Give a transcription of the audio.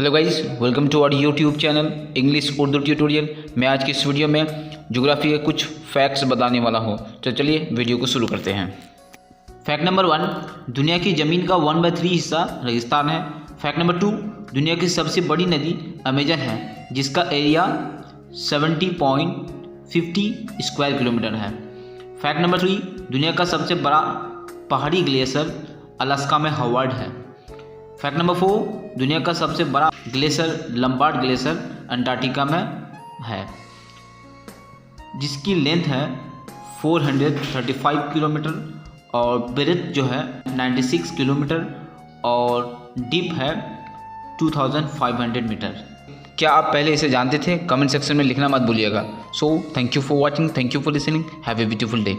Hello guys, welcome to our YouTube channel English Urdu tutorial. मैं आज की इस वीडियो में ज्योग्राफी के कुछ फैक्ट्स बताने वाला हूँ। तो चलिए वीडियो को शुरू करते हैं। फैक्ट नंबर 1, दुनिया की ज़मीन का 1/3 हिस्सा रेगिस्तान है। फैक्ट नंबर 2, दुनिया की सबसे बड़ी नदी अमेजन है, जिसका एरिया 70.50 स्क्वायर किलोमीटर है। फैक्ट नंबर 3, दुनिया का सबसे बड़ा पहाड़ी ग्लेशियर अलास्का में हार्वर्ड है। फैक्ट नंबर 4, दुनिया का सबसे बड़ा ग्लेशियर लंबार्ड ग्लेशियर अंटार्कटिका में है, जिसकी लेंथ है 435 किलोमीटर और ब्रेथ जो है 96 किलोमीटर और डीप है 2500 मीटर। क्या आप पहले इसे जानते थे? कमेंट सेक्शन में लिखना मत भूलिएगा। So thank you for watching, thank you for listening, have a beautiful day.